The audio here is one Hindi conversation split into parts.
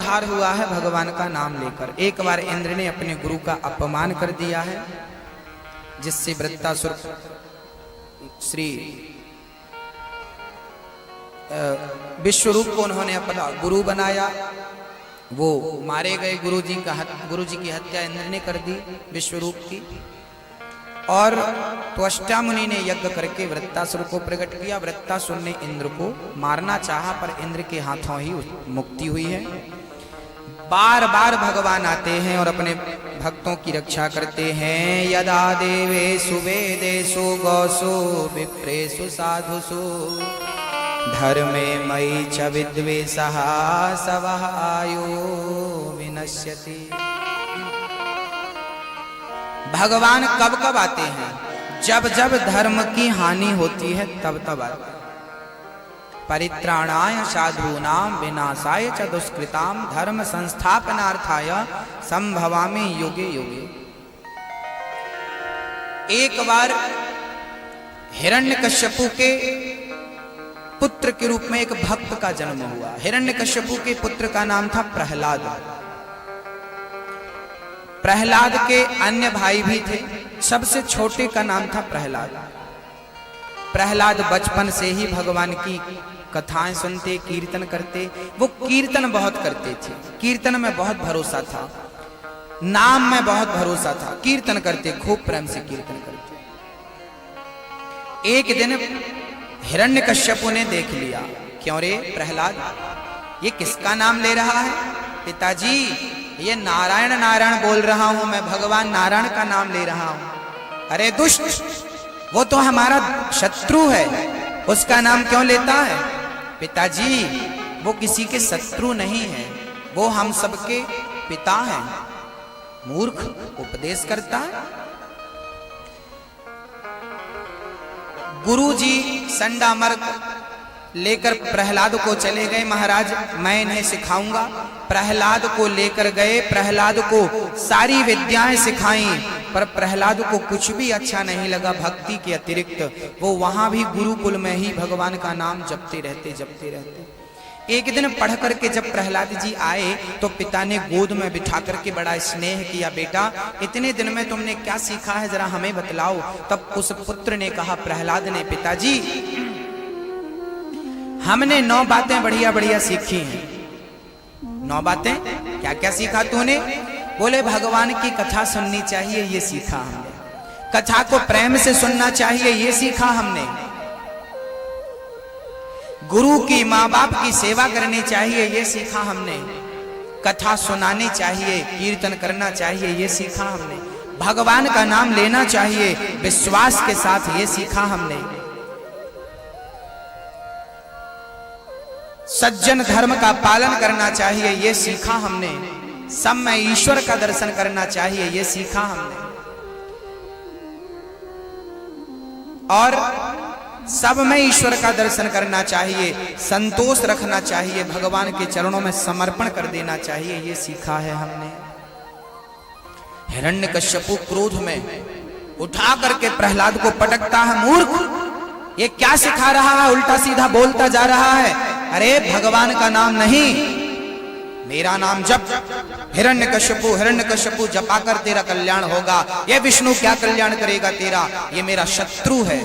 उद्धार हुआ है भगवान का नाम लेकर। एक बार इंद्र ने अपने गुरु का अपमान कर दिया है, जिससे वृत्तासुर श्री विश्वरूप को उन्होंने अपना गुरु बनाया। वो मारे गए। गुरु जी की हत्या इंद्र ने कर दी विश्वरूप की। और त्वष्टा मुनि ने यज्ञ करके वृत्तासुर को प्रकट किया। वृत्तासुर ने इंद्र को मारना चाहा, पर इंद्र के हाथों ही मुक्ति हुई है। बार बार भगवान आते हैं और अपने भक्तों की रक्षा करते हैं। यदा देवेषु वेदेषु गौसु विप्रेषु साधुषु धर्मे मयि च विद्वेषः सवहायो विनश्यति। भगवान कब कब आते हैं? जब जब धर्म की हानि होती है तब तब आते हैं। परित्राणाय साधूनां विनाशाय च दुष्कृतां धर्म संस्थापनार्थाय संभवामि युगे युगे। एक बार हिरण्यकश्यपु के पुत्र के रूप में एक भक्त का जन्म हुआ। हिरण्यकश्यपु के पुत्र का नाम था प्रहलाद। प्रहलाद के अन्य भाई भी थे, सबसे छोटे का नाम था प्रहलाद। प्रहलाद बचपन से ही भगवान की कथाएं सुनते, कीर्तन करते। वो कीर्तन बहुत करते थे, कीर्तन में बहुत भरोसा था, नाम में बहुत भरोसा था। कीर्तन करते, खूब प्रेम से कीर्तन करते। एक दिन हिरण्यकश्यपु ने देख लिया, क्यों रे प्रहलाद, ये किसका नाम ले रहा है? पिताजी, ये नारायण नारायण बोल रहा हूं मैं, भगवान नारायण का नाम ले रहा हूं। अरे दुष्ट, वो तो हमारा शत्रु है, उसका नाम क्यों लेता है? पिताजी, वो किसी के शत्रु नहीं है, वो हम सबके पिता हैं। मूर्ख, उपदेश करता है। गुरु जी संडामर्ग लेकर प्रहलाद को चले गए। महाराज, मैं इन्हें सिखाऊंगा। प्रहलाद को लेकर गए, प्रहलाद को सारी विद्याएं सिखाई, पर प्रहलाद को कुछ भी अच्छा नहीं लगा भक्ति के अतिरिक्त। वो वहां भी गुरुकुल में ही भगवान का नाम जपते रहते। एक दिन पढ़ करके जब प्रहलाद जी आए तो पिता ने गोद में बिठा करके बड़ा स्नेह किया। बेटा, इतने दिन में तुमने क्या सीखा है, जरा हमें बतलाओ। तब उस पुत्र ने कहा, प्रहलाद ने, पिताजी हमने 9 बातें बढ़िया बढ़िया सीखी हैं। 9 बातें? क्या क्या सीखा तूने? बोले, भगवान की कथा सुननी चाहिए, ये सीखा हमने। कथा को प्रेम से सुनना चाहिए, ये सीखा हमने। गुरु की, माँ बाप की सेवा करनी चाहिए, ये सीखा हमने। कथा सुनानी चाहिए, कीर्तन करना चाहिए, ये सीखा हमने। भगवान का नाम लेना चाहिए विश्वास के साथ, ये सीखा हमने। सज्जन धर्म का पालन करना चाहिए, ये सीखा हमने। सब में ईश्वर का दर्शन करना चाहिए, ये सीखा हमने। और सब में ईश्वर का दर्शन करना चाहिए, संतोष रखना चाहिए, भगवान के चरणों में समर्पण कर देना चाहिए, ये सीखा है हमने। हिरण्यकश्यपु क्रोध में उठा करके प्रहलाद को पटकता है। मूर्ख, ये क्या सिखा रहा है? उल्टा सीधा बोलता जा रहा है। अरे भगवान का नाम नहीं, मेरा नाम जप। हिरण्यकश्यपु, हिरण्यकश्यपु, जपा कर तेरा कल्याण होगा। ये विष्णु क्या कल्याण करेगा तेरा? ये मेरा शत्रु है।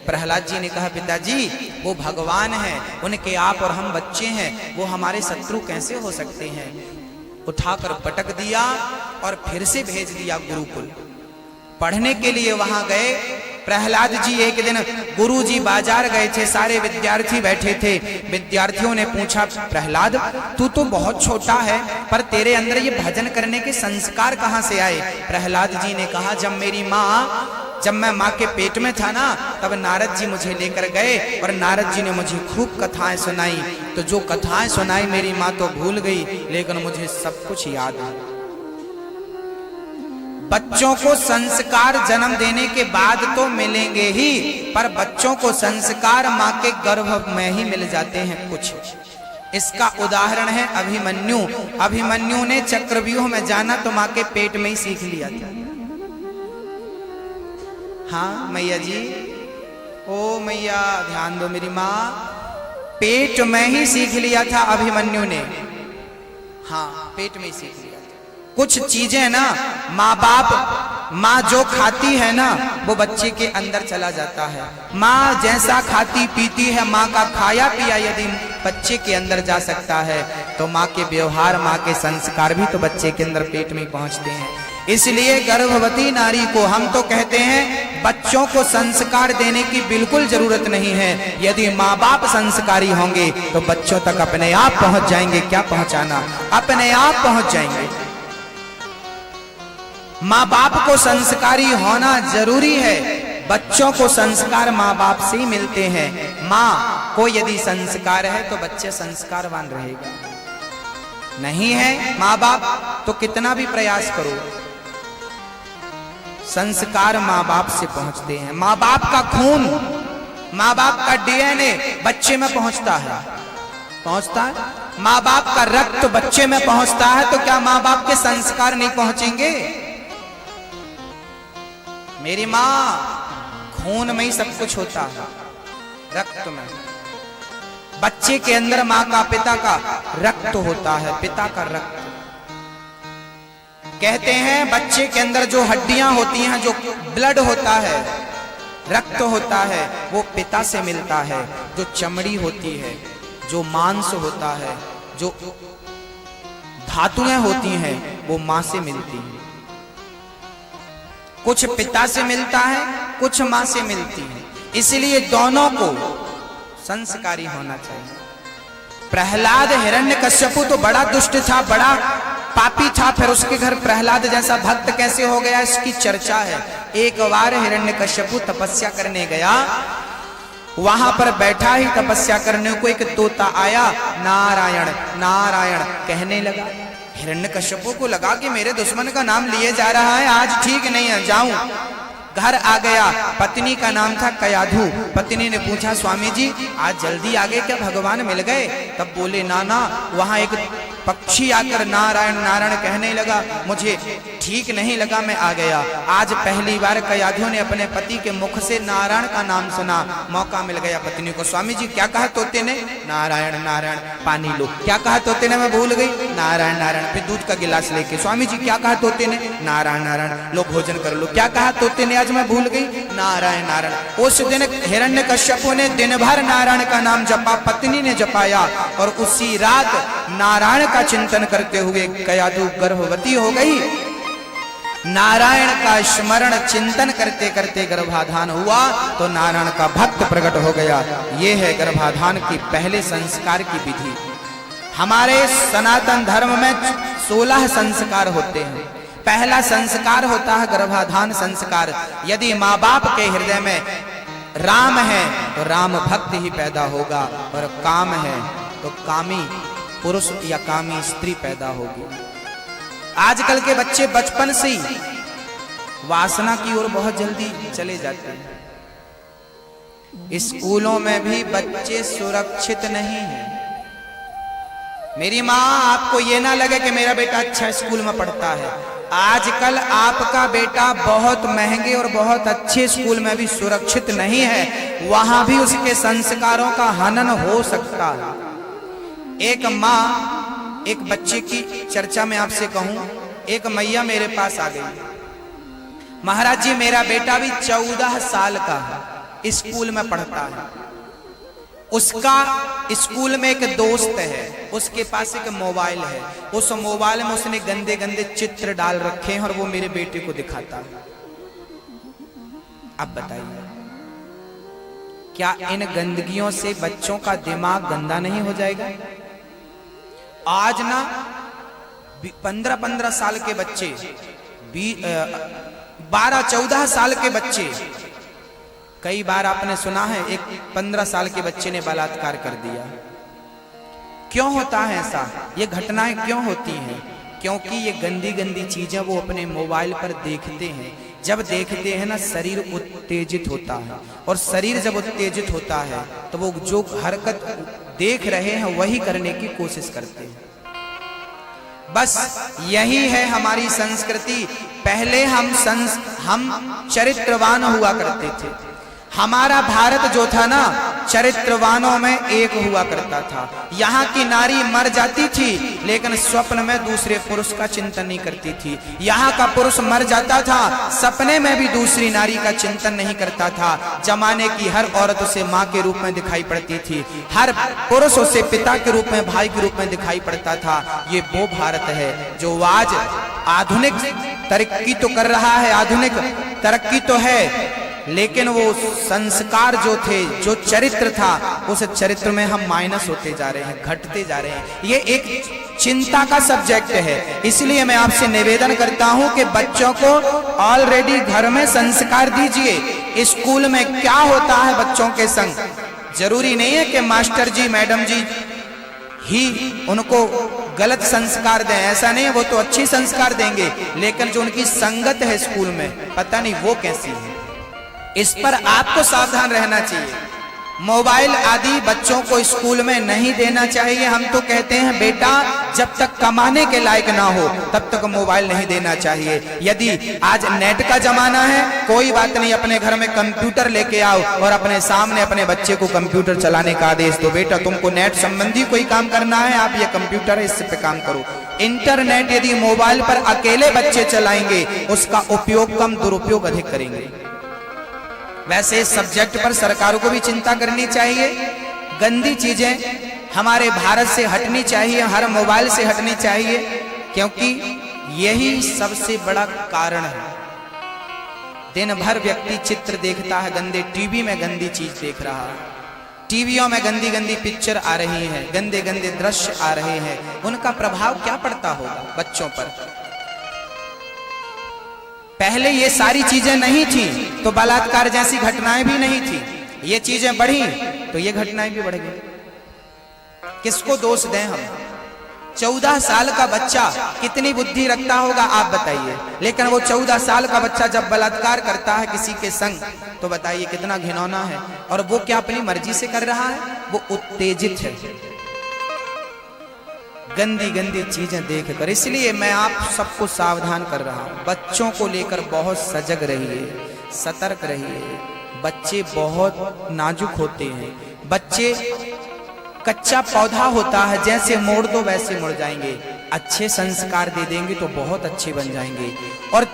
प्रहलाद जी ने कहा, पिताजी वो भगवान है, उनके आप और हम बच्चे हैं, वो हमारे शत्रु कैसे हो सकते हैं? उठाकर पटक दिया और फिर से भेज दिया गुरुकुल पढ़ने के लिए। वहां गए प्रहलाद जी। एक दिन गुरु जी बाजार गए थे, सारे विद्यार्थी बैठे थे। विद्यार्थियों ने पूछा, प्रहलाद तू तो बहुत छोटा है, पर तेरे अंदर ये भजन करने के संस्कार कहाँ से आए? प्रहलाद जी ने कहा, जब मैं माँ के पेट में था ना, तब नारद जी मुझे लेकर गए और नारद जी ने मुझे खूब कथाएं सुनाई। तो जो कथाएं सुनाई मेरी माँ तो भूल गई, लेकिन मुझे सब कुछ याद है। बच्चों को संस्कार जन्म देने के बाद तो मिलेंगे ही, पर बच्चों को संस्कार माँ के गर्भ में ही मिल जाते हैं कुछ। इसका उदाहरण है अभिमन्यु। अभिमन्यु ने चक्रव्यूह में जाना तो माँ के पेट में ही सीख लिया था। हाँ मैया जी, ओ मैया ध्यान दो मेरी माँ, पेट में ही सीख लिया था अभिमन्यु ने। हाँ, पेट में ही सीख लिया। कुछ चीजें ना माँ बाप, माँ जो खाती है ना वो बच्चे के अंदर चला जाता है। माँ जैसा खाती पीती है, माँ का खाया पिया यदि बच्चे के अंदर जा सकता है तो माँ के व्यवहार, माँ के संस्कार भी तो बच्चे के अंदर पेट में पहुंचते हैं। इसलिए गर्भवती नारी को हम तो कहते हैं बच्चों को संस्कार देने की बिल्कुल जरूरत नहीं है। यदि माँ बाप संस्कारी होंगे तो बच्चों तक अपने आप पहुंच जाएंगे। क्या पहुंचाना, अपने आप पहुंच जाएंगे। माँ बाप को संस्कारी होना जरूरी है। बच्चों को संस्कार माँ बाप से ही मिलते हैं। माँ को यदि संस्कार है तो बच्चे संस्कारवान रहेगा। नहीं है माँ बाप तो कितना भी प्रयास करो, संस्कार माँ बाप से पहुंचते हैं। माँ बाप का खून, माँ बाप का डीएनए बच्चे में पहुंचता है, पहुंचता है। माँ बाप का रक्त बच्चे में पहुंचता है तो क्या माँ बाप के संस्कार नहीं पहुंचेंगे? मेरी माँ खून में ही सब कुछ होता है, रक्त में। बच्चे के अंदर माँ का, पिता का रक्त होता है, पिता का रक्त। कहते हैं बच्चे के अंदर जो हड्डियां होती हैं, जो ब्लड होता है, रक्त होता है, वो पिता से मिलता है। जो चमड़ी होती है, जो मांस होता है, जो धातुएं होती हैं, वो मां से मिलती हैं। कुछ पिता से मिलता है, कुछ मां से मिलती है। इसलिए दोनों को संस्कारी होना चाहिए। प्रहलाद हिरण्यकश्यपु तो बड़ा दुष्ट था, बड़ा पापी था, फिर उसके घर प्रहलाद जैसा भक्त कैसे हो गया इसकी चर्चा है। एक बार हिरण्यकश्यपु तपस्या करने गया, वहां पर बैठा ही तपस्या करने को एक तोता आया, नारायण नारायण कहने लगा। हिरण्यकश्यपु को लगा कि मेरे दुश्मन का नाम लिए जा रहा है, आज ठीक नहीं है, जाऊं। घर आ गया, पत्नी का नाम था कयाधु। पत्नी ने पूछा, स्वामी जी आज जल्दी आ गए क्या, भगवान मिल गए? तब बोले, ना ना, वहां एक पक्षी आकर नारायण नारायण कहने लगा, मुझे ठीक नहीं लगा, मैं आ गया। आज पहली बार कयाधु ने अपने पति के मुख से नारायण का नाम सुना, मौका मिल गया पत्नी को। स्वामी जी क्या कहा तोते ने? नारायण नारायण, पानी लो। क्या कहा तोते ने? मैं भूल गई। नारायण नारायण। फिर दूध का गिलास लेके, स्वामी जी क्या कहा तोते ने? नारायण नारायण। लो भोजन कर लो। क्या कहा तोते ने? आज मैं भूल गई। नारायण नारायण। उस दिन हिरण्यकश्यपु ने दिन भर नारायण का नाम जपा, पत्नी ने जपाया, और उसी रात नारायण का चिंतन करते हुए कयाधु गर्भवती हो गई। नारायण का स्मरण चिंतन करते करते गर्भाधान हुआ तो नारायण का भक्त प्रकट हो गया। यह है गर्भाधान की पहले संस्कार की विधि। हमारे सनातन धर्म में 16 संस्कार होते हैं। पहला संस्कार होता है गर्भाधान संस्कार। यदि माँ बाप के हृदय में राम है तो राम भक्त ही पैदा होगा, और काम है तो कामी पुरुष या कामी स्त्री पैदा होगी। आजकल के बच्चे बचपन से ही वासना की ओर बहुत जल्दी चले जाते हैं। स्कूलों में भी बच्चे सुरक्षित नहीं हैं। मेरी माँ, आपको ये ना लगे कि मेरा बेटा अच्छा स्कूल में पढ़ता है। आजकल आपका बेटा बहुत महंगे और बहुत अच्छे स्कूल में भी सुरक्षित नहीं है, वहां भी उसके संस्कारों का हनन हो सकता है। एक माँ, एक बच्चे की चर्चा में आपसे कहूं, एक मैया मेरे पास आ गई, महाराज जी मेरा बेटा भी 14 साल का है, स्कूल में पढ़ता है। उसका स्कूल में एक दोस्त है, उसके पास एक मोबाइल है, उस मोबाइल में उसने गंदे गंदे चित्र डाल रखे हैं और वो मेरे बेटे को दिखाता है। अब बताइए, क्या इन गंदगियों से बच्चों का दिमाग गंदा नहीं हो जाएगा? आज ना 15-15 साल के बच्चे, 12-14 साल के बच्चे, कई बार आपने सुना है एक 15 साल के बच्चे ने बलात्कार कर दिया। क्यों होता है ऐसा? ये घटनाएं क्यों होती हैं? क्योंकि ये गंदी गंदी चीजें वो अपने मोबाइल पर देखते हैं। जब देखते हैं ना, शरीर उत्तेजित होता है, और शरीर जब उत्तेजित होता है तो वो जो हरकत देख रहे हैं वही करने की कोशिश करते हैं। बस यही है हमारी संस्कृति। पहले हम चरित्रवान हुआ करते थे, हमारा भारत जो था ना, चरित्रवानों में एक हुआ करता था। यहाँ की नारी मर जाती थी लेकिन स्वप्न में दूसरे पुरुष का चिंतन नहीं करती थी। यहाँ का पुरुष मर जाता था, सपने में भी दूसरी नारी का चिंतन नहीं करता था। जमाने की हर औरत उसे माँ के रूप में दिखाई पड़ती थी, हर पुरुष उसे पिता के रूप में, भाई के रूप में दिखाई पड़ता था। ये वो भारत है जो आज आधुनिक तरक्की तो कर रहा है, आधुनिक तरक्की तो है, लेकिन वो संस्कार जो थे, जो चरित्र था, उस चरित्र में हम माइनस होते जा रहे हैं, घटते जा रहे हैं। ये एक चिंता का सब्जेक्ट है। इसलिए मैं आपसे निवेदन करता हूं कि बच्चों को ऑलरेडी घर में संस्कार दीजिए। स्कूल में क्या होता है बच्चों के संग, जरूरी नहीं है कि मास्टर जी मैडम जी ही उनको गलत संस्कार दें, ऐसा नहीं है। वो तो अच्छी संस्कार देंगे, लेकिन जो उनकी संगत है स्कूल में, पता नहीं वो कैसी है। इस पर आपको सावधान रहना चाहिए। मोबाइल आदि बच्चों को स्कूल में नहीं देना चाहिए। हम तो कहते हैं बेटा जब तक कमाने के लायक ना हो तब तक मोबाइल नहीं देना चाहिए। यदि आज नेट का जमाना है, कोई बात नहीं, अपने घर में कंप्यूटर लेके आओ और अपने सामने अपने बच्चे को कंप्यूटर चलाने का आदेश दो। बेटा तुमको नेट संबंधी कोई काम करना है, आप ये कंप्यूटर है, इससे पे काम करो। इंटरनेट यदि मोबाइल पर अकेले बच्चे चलाएंगे, उसका उपयोग कम, दुरुपयोग अधिक करेंगे। वैसे इस सब्जेक्ट पर सरकारों को भी चिंता करनी चाहिए। गंदी चीजें हमारे भारत से हटनी चाहिए, हर मोबाइल से हटनी चाहिए, क्योंकि यही सबसे बड़ा कारण है। दिन भर व्यक्ति चित्र देखता है, गंदे टीवी में गंदी चीज देख रहा है, टीवियों में गंदी गंदी पिक्चर आ रही है, गंदे गंदे दृश्य आ रहे हैं। उनका प्रभाव क्या पड़ता होगा बच्चों पर? पहले ये सारी चीजें नहीं थी तो बलात्कार जैसी घटनाएं भी नहीं थी। ये चीजें बढ़ी तो ये घटनाएं भी बढ़ गई। किसको दोष दें हम? 14 साल का बच्चा कितनी बुद्धि रखता होगा आप बताइए, लेकिन वो 14 साल का बच्चा जब बलात्कार करता है किसी के संग, तो बताइए कितना घिनौना है। और वो क्या अपनी मर्जी से कर रहा है? वो उत्तेजित है, गंदी गंदी चीजें देखकर। इसलिए मैं आप सबको सावधान कर रहा हूं, बच्चों को लेकर बहुत सजग रहिए, सतर्क रहिए। बच्चे बहुत नाजुक होते हैं। बच्चे कच्चा पौधा होता है, जैसे मोड़ दो वैसे मुड़ जाएंगे। अच्छे संस्कार दे देंगे तो बहुत अच्छे बन जाएंगे। और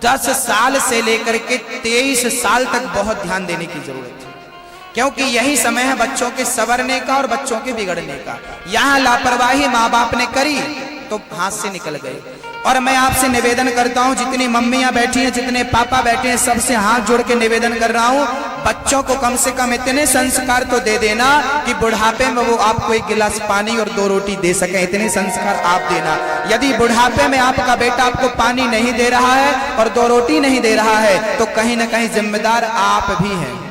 10 साल से लेकर के 23 साल तक बहुत ध्यान देने की जरूरत है, क्योंकि यही समय है बच्चों के संवरने का और बच्चों के बिगड़ने का। यहाँ लापरवाही माँ बाप ने करी तो हाथ से निकल गए। और मैं आपसे निवेदन करता हूँ, जितनी मम्मियाँ बैठी हैं, जितने पापा बैठे हैं, सबसे हाथ जोड़ के निवेदन कर रहा हूँ, बच्चों को कम से कम इतने संस्कार तो दे देना कि बुढ़ापे में वो आपको 1 गिलास पानी और 2 रोटी दे सके। इतने संस्कार आप देना। यदि बुढ़ापे में आपका बेटा आपको पानी नहीं दे रहा है और 2 रोटी नहीं दे रहा है, तो कहीं ना कहीं जिम्मेदार आप भी हैं।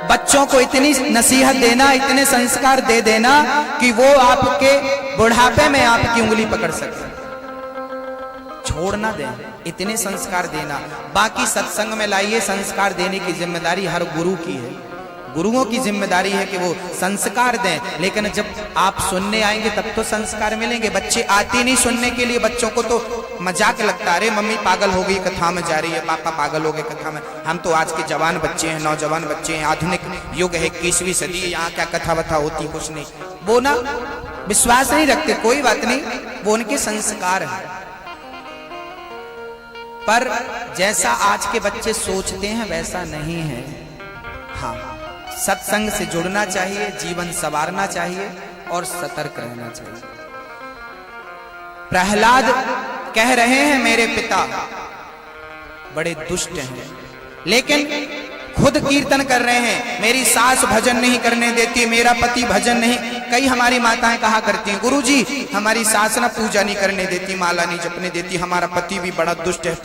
बच्चों को इतनी नसीहत देना, इतने संस्कार दे देना कि वो आपके बुढ़ापे में आपकी उंगली पकड़ सके, छोड़ ना दें। इतने संस्कार देना। बाकी सत्संग में लाइए, संस्कार देने की जिम्मेदारी हर गुरु की है। गुरुओं की जिम्मेदारी है कि वो संस्कार दें, लेकिन जब आप सुनने आएंगे तब तो संस्कार मिलेंगे। बच्चे आते नहीं सुनने के लिए, बच्चों को तो मजाक लगता है, अरे मम्मी पागल हो गई कथा में जा रही है, पापा पागल हो गए कथा में। हम तो आज के जवान बच्चे हैं, नौजवान बच्चे हैं, आधुनिक युग है, 21वीं सदी है, यहाँ क्या कथा वथा होती कुछ नहीं। वो ना विश्वास नहीं रखते, कोई बात नहीं, वो उनके संस्कार है। पर जैसा आज के बच्चे सोचते हैं वैसा नहीं है। हाँ, सत्संग से जुड़ना चाहिए, जीवन संवारना चाहिए और सतर्क रहना चाहिए। प्रहलाद कह रहे हैं मेरे पिता बड़े दुष्ट हैं, लेकिन खुद कीर्तन कर रहे हैं, मेरी सास भजन नहीं करने देती, मेरा पति भजन नहीं। कई हमारी माताएं कहा करती हैं, गुरुजी हमारी सास ना पूजा नहीं करने देती, माला नहीं जपने देती, हमारा पति भी बड़ा दुष्ट है।